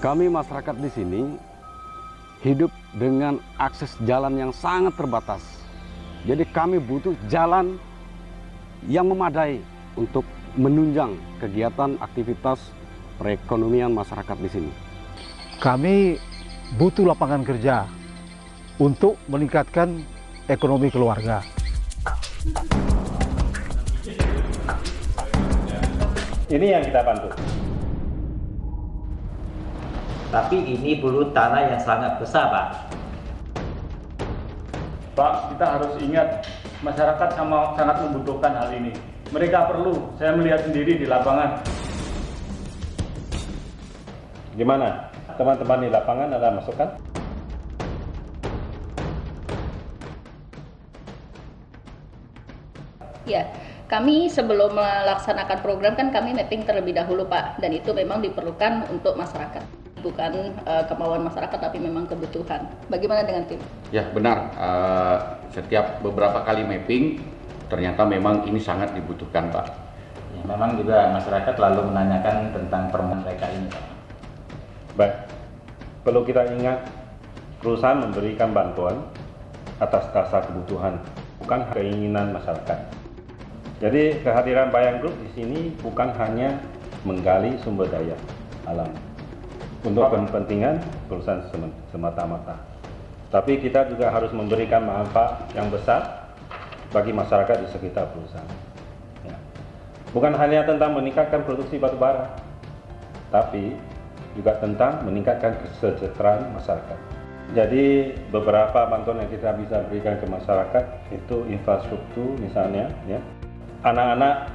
Kami masyarakat di sini hidup dengan akses jalan yang sangat terbatas. Jadi kami butuh jalan yang memadai untuk menunjang kegiatan aktivitas perekonomian masyarakat di sini. Kami butuh lapangan kerja untuk meningkatkan ekonomi keluarga. Ini yang kita bantu. Tapi ini perlu tanah yang sangat besar, Pak. Pak, kita harus ingat masyarakat sangat membutuhkan hal ini. Mereka perlu, saya melihat sendiri di lapangan. Gimana? Teman-teman di lapangan ada masukan? Ya, kami sebelum melaksanakan program kan kami mapping terlebih dahulu, Pak, dan itu memang diperlukan untuk masyarakat. Bukan kemauan masyarakat, tapi memang kebutuhan. Bagaimana dengan tim? Ya benar, setiap beberapa kali mapping ternyata memang ini sangat dibutuhkan, Pak. Ya, memang juga masyarakat lalu menanyakan tentang permohonan mereka ini, Pak. Baik, perlu kita ingat perusahaan memberikan bantuan atas dasar kebutuhan, bukan keinginan masyarakat. Jadi kehadiran Bayan Group di sini bukan hanya menggali sumber daya alam untuk kepentingan perusahaan semata-mata, tapi kita juga harus memberikan manfaat yang besar bagi masyarakat di sekitar perusahaan. Ya. Bukan hanya tentang meningkatkan produksi batu bara, tapi juga tentang meningkatkan kesejahteraan masyarakat. Jadi beberapa bantuan yang kita bisa berikan ke masyarakat itu infrastruktur misalnya, ya, anak-anak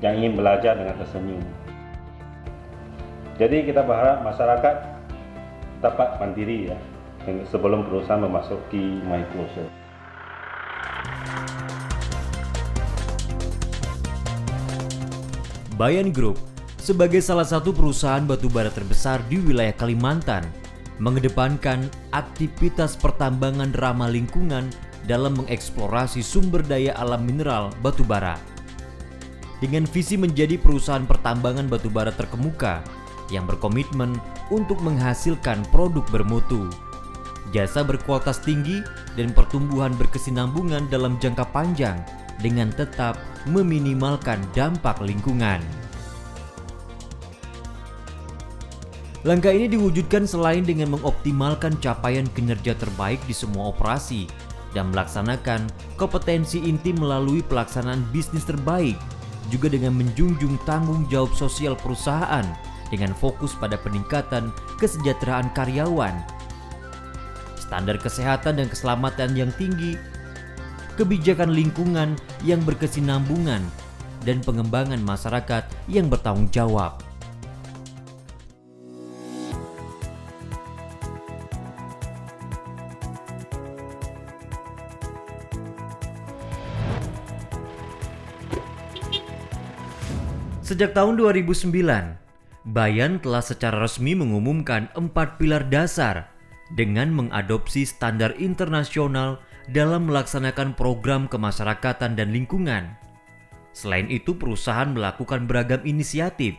yang ingin belajar dengan tersenyum. Jadi kita berharap masyarakat dapat mandiri ya sebelum perusahaan memasuki my closure. Bayan Group sebagai salah satu perusahaan batubara terbesar di wilayah Kalimantan mengedepankan aktivitas pertambangan ramah lingkungan dalam mengeksplorasi sumber daya alam mineral batubara. Dengan visi menjadi perusahaan pertambangan batubara terkemuka yang berkomitmen untuk menghasilkan produk bermutu, jasa berkualitas tinggi, dan pertumbuhan berkesinambungan dalam jangka panjang dengan tetap meminimalkan dampak lingkungan. Langkah ini diwujudkan selain dengan mengoptimalkan capaian kinerja terbaik di semua operasi dan melaksanakan kompetensi inti melalui pelaksanaan bisnis terbaik, juga dengan menjunjung tanggung jawab sosial perusahaan dengan fokus pada peningkatan kesejahteraan karyawan, standar kesehatan dan keselamatan yang tinggi, kebijakan lingkungan yang berkesinambungan, dan pengembangan masyarakat yang bertanggung jawab. Sejak tahun 2009, Bayan telah secara resmi mengumumkan 4 pilar dasar dengan mengadopsi standar internasional dalam melaksanakan program kemasyarakatan dan lingkungan. Selain itu, perusahaan melakukan beragam inisiatif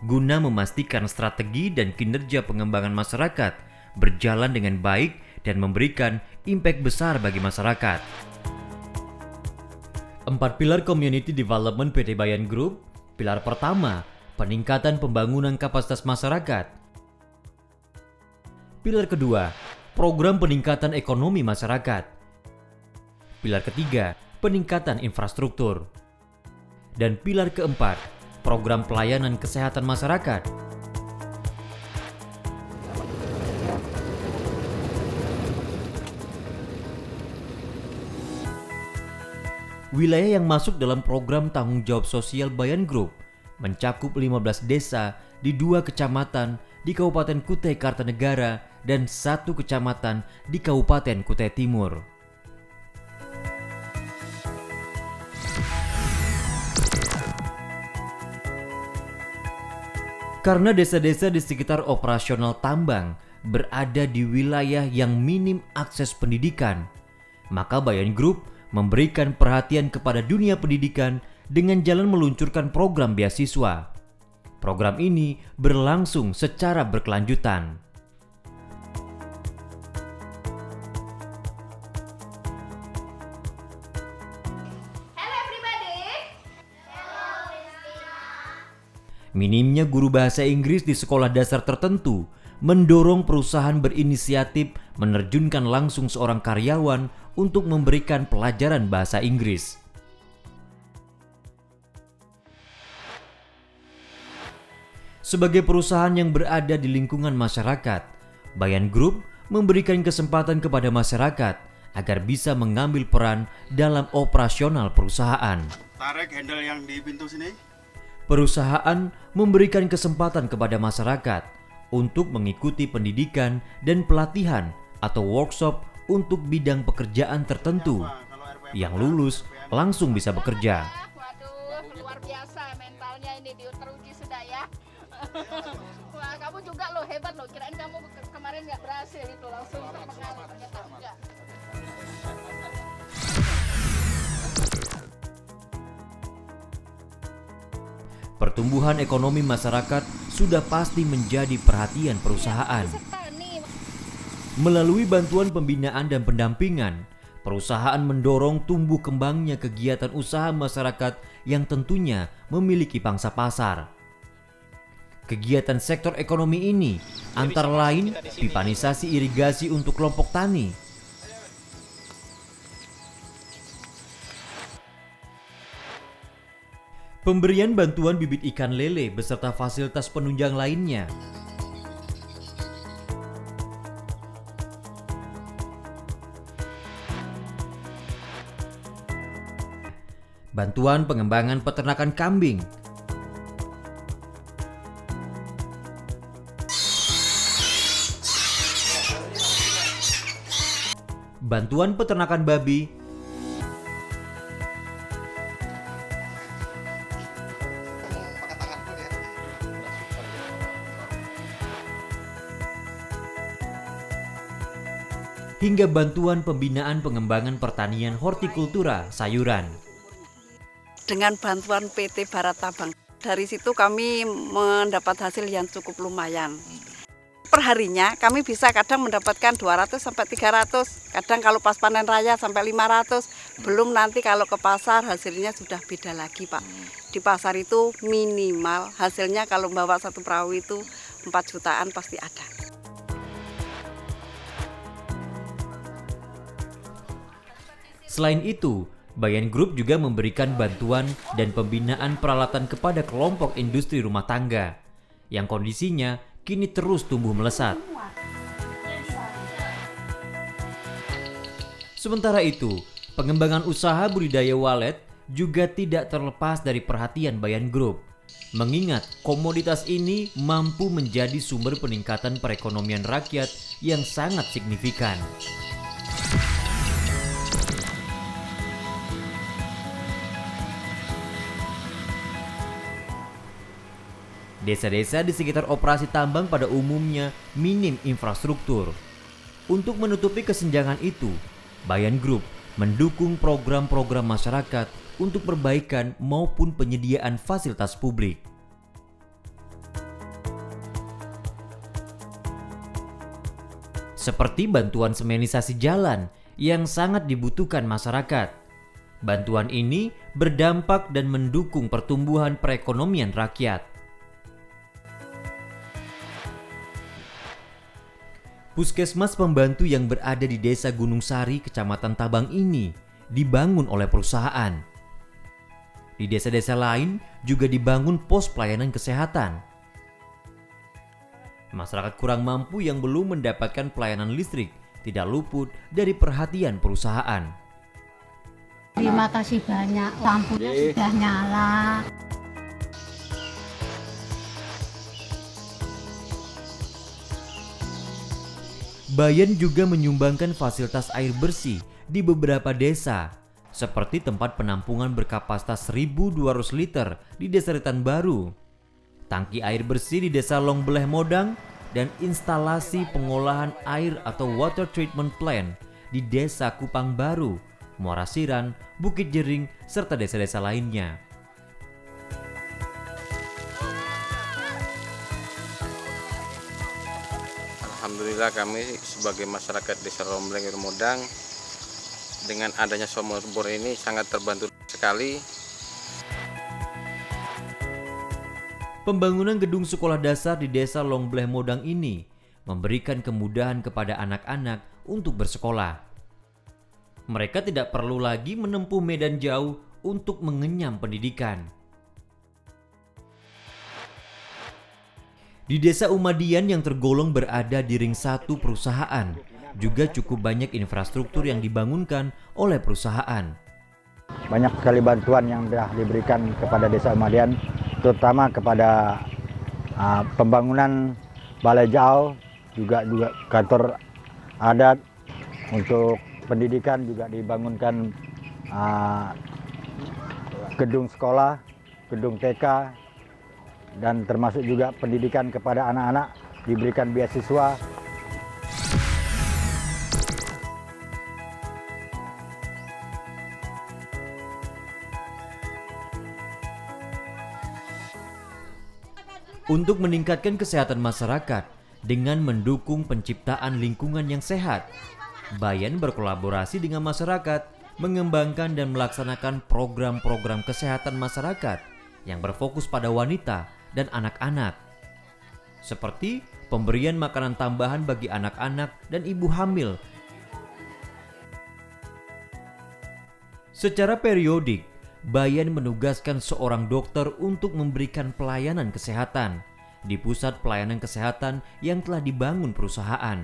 guna memastikan strategi dan kinerja pengembangan masyarakat berjalan dengan baik dan memberikan impact besar bagi masyarakat. 4 pilar Community Development PT Bayan Group. Pilar pertama, peningkatan pembangunan kapasitas masyarakat. Pilar kedua, program peningkatan ekonomi masyarakat. Pilar ketiga, peningkatan infrastruktur. Dan pilar keempat, program pelayanan kesehatan masyarakat. Wilayah yang masuk dalam program tanggung jawab sosial Bayan Group mencakup 15 desa di 2 kecamatan di Kabupaten Kutai Kartanegara dan 1 kecamatan di Kabupaten Kutai Timur. Karena desa-desa di sekitar operasional tambang berada di wilayah yang minim akses pendidikan, maka Bayan Group memberikan perhatian kepada dunia pendidikan dengan jalan meluncurkan program beasiswa. Program ini berlangsung secara berkelanjutan. Minimnya guru bahasa Inggris di sekolah dasar tertentu mendorong perusahaan berinisiatif menerjunkan langsung seorang karyawan untuk memberikan pelajaran bahasa Inggris. Sebagai perusahaan yang berada di lingkungan masyarakat, Bayan Group memberikan kesempatan kepada masyarakat agar bisa mengambil peran dalam operasional perusahaan. Tarik handle yang di pintu sini. Perusahaan memberikan kesempatan kepada masyarakat untuk mengikuti pendidikan dan pelatihan atau workshop untuk bidang pekerjaan tertentu. Yang lulus langsung bisa bekerja. Waduh, luar biasa mentalnya ini teruji sudah ya. Wah, kamu juga loh hebat loh. Kirain kamu kemarin nggak berhasil itu langsung terpengaruh ternyata enggak. Pertumbuhan ekonomi masyarakat sudah pasti menjadi perhatian perusahaan. Melalui bantuan pembinaan dan pendampingan, perusahaan mendorong tumbuh kembangnya kegiatan usaha masyarakat yang tentunya memiliki pangsa pasar. Kegiatan sektor ekonomi ini antara lain pipanisasi irigasi untuk kelompok tani, pemberian bantuan bibit ikan lele beserta fasilitas penunjang lainnya, bantuan pengembangan peternakan kambing, bantuan peternakan babi, hingga bantuan pembinaan pengembangan pertanian hortikultura sayuran. Dengan bantuan PT Baratabang, dari situ kami mendapat hasil yang cukup lumayan. Perharinya kami bisa kadang mendapatkan 200 sampai 300, kadang kalau pas panen raya sampai 500, belum nanti kalau ke pasar hasilnya sudah beda lagi Pak. Di pasar itu minimal hasilnya kalau bawa satu perahu itu 4 jutaan pasti ada. Selain itu, Bayan Group juga memberikan bantuan dan pembinaan peralatan kepada kelompok industri rumah tangga yang kondisinya kini terus tumbuh melesat. Sementara itu, pengembangan usaha budidaya walet juga tidak terlepas dari perhatian Bayan Group, mengingat komoditas ini mampu menjadi sumber peningkatan perekonomian rakyat yang sangat signifikan. Desa-desa di sekitar operasi tambang pada umumnya minim infrastruktur. Untuk menutupi kesenjangan itu, Bayan Group mendukung program-program masyarakat untuk perbaikan maupun penyediaan fasilitas publik. Seperti bantuan semenisasi jalan yang sangat dibutuhkan masyarakat. Bantuan ini berdampak dan mendukung pertumbuhan perekonomian rakyat. Puskesmas pembantu yang berada di Desa Gunung Sari, Kecamatan Tabang ini dibangun oleh perusahaan. Di desa-desa lain juga dibangun pos pelayanan kesehatan. Masyarakat kurang mampu yang belum mendapatkan pelayanan listrik tidak luput dari perhatian perusahaan. Terima kasih banyak, lampunya sudah nyala. Bayan juga menyumbangkan fasilitas air bersih di beberapa desa, seperti tempat penampungan berkapasitas 1.200 liter di Desa Ritan Baru, tangki air bersih di Desa Longbeleh Modang, dan instalasi pengolahan air atau water treatment plant di Desa Kupang Baru, Muara Siran, Bukit Jering, serta desa-desa lainnya. Alhamdulillah kami sebagai masyarakat Desa Lombleng Irmodang dengan adanya sumur bor ini sangat terbantu sekali. Pembangunan gedung sekolah dasar di Desa Lombleh Modang ini memberikan kemudahan kepada anak-anak untuk bersekolah. Mereka tidak perlu lagi menempuh medan jauh untuk mengenyam pendidikan. Di Desa Umadian yang tergolong berada di ring 1 perusahaan, juga cukup banyak infrastruktur yang dibangunkan oleh perusahaan. Banyak sekali bantuan yang sudah diberikan kepada Desa Umadian, terutama kepada pembangunan balai jauh, juga kantor adat. Untuk pendidikan juga dibangunkan gedung sekolah, gedung TK, dan termasuk juga pendidikan kepada anak-anak diberikan beasiswa. Untuk meningkatkan kesehatan masyarakat dengan mendukung penciptaan lingkungan yang sehat, Bayan berkolaborasi dengan masyarakat mengembangkan dan melaksanakan program-program kesehatan masyarakat yang berfokus pada wanita dan anak-anak, seperti pemberian makanan tambahan bagi anak-anak dan ibu hamil. Secara periodik, Bayan menugaskan seorang dokter untuk memberikan pelayanan kesehatan di pusat pelayanan kesehatan yang telah dibangun perusahaan.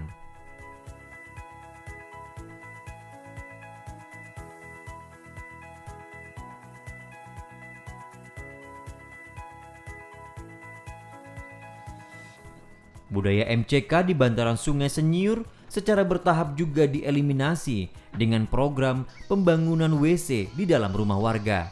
Budaya MCK di bantaran Sungai Senyiur secara bertahap juga dieliminasi dengan program pembangunan WC di dalam rumah warga.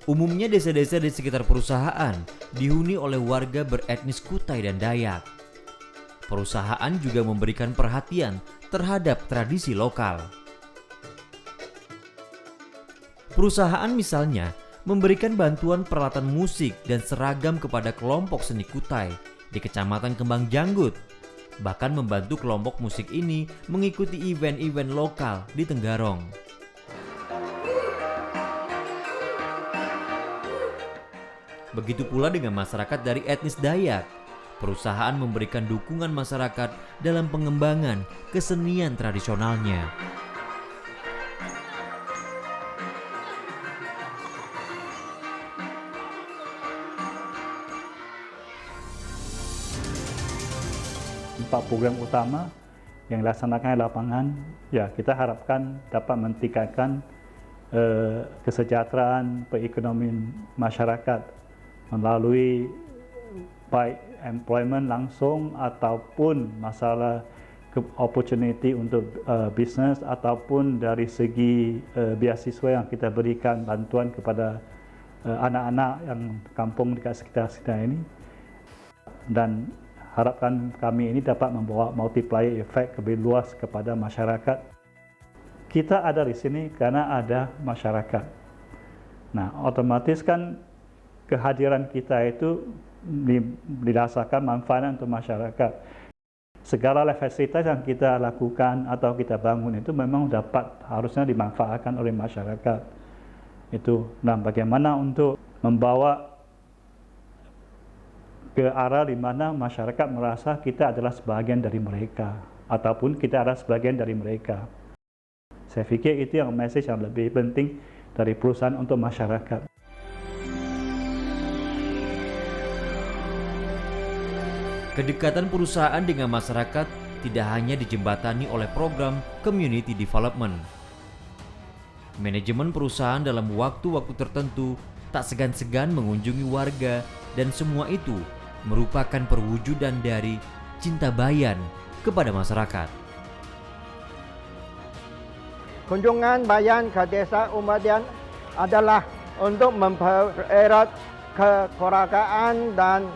Umumnya desa-desa di sekitar perusahaan dihuni oleh warga beretnis Kutai dan Dayak. Perusahaan juga memberikan perhatian terhadap tradisi lokal. Perusahaan misalnya memberikan bantuan peralatan musik dan seragam kepada kelompok seni Kutai di Kecamatan Kembang Janggut, bahkan membantu kelompok musik ini mengikuti event-event lokal di Tenggarong. Begitu pula dengan masyarakat dari etnis Dayak. Perusahaan memberikan dukungan masyarakat dalam pengembangan kesenian tradisionalnya. Empat program utama yang dilaksanakan di lapangan, ya kita harapkan dapat meningkatkan kesejahteraan perekonomian masyarakat melalui baik employment langsung ataupun masalah opportunity untuk bisnes ataupun dari segi beasiswa yang kita berikan bantuan kepada anak-anak yang kampung dekat sekitar ini, dan harapkan kami ini dapat membawa multiplier effect lebih luas kepada masyarakat. Kita ada di sini karena ada masyarakat. Nah, otomatis kan kehadiran kita itu dirasakan manfaat untuk masyarakat. Segala fasilitas yang kita lakukan atau kita bangun itu memang harusnya dimanfaatkan oleh masyarakat. Itu, dan bagaimana untuk membawa ke arah di mana masyarakat merasa kita adalah sebagian dari mereka ataupun kita adalah sebagian dari mereka. Saya pikir itu yang message yang lebih penting dari perusahaan untuk masyarakat. Kedekatan perusahaan dengan masyarakat tidak hanya dijembatani oleh program community development. Manajemen perusahaan dalam waktu-waktu tertentu tak segan-segan mengunjungi warga, dan semua itu merupakan perwujudan dari cinta Bayan kepada masyarakat. Kunjungan Bayan ke Desa Umadian adalah untuk mempererat kekeluargaan dan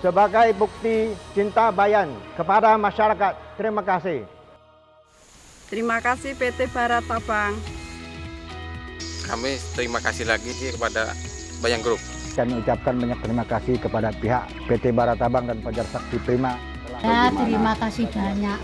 sebagai bukti cinta Bayan kepada masyarakat. Terima kasih. Terima kasih PT Baratabang. Kami terima kasih lagi kepada Bayan Group. Kami ucapkan banyak terima kasih kepada pihak PT Baratabang dan Fajar Sakti Prima. Ya, terima kasih banyak.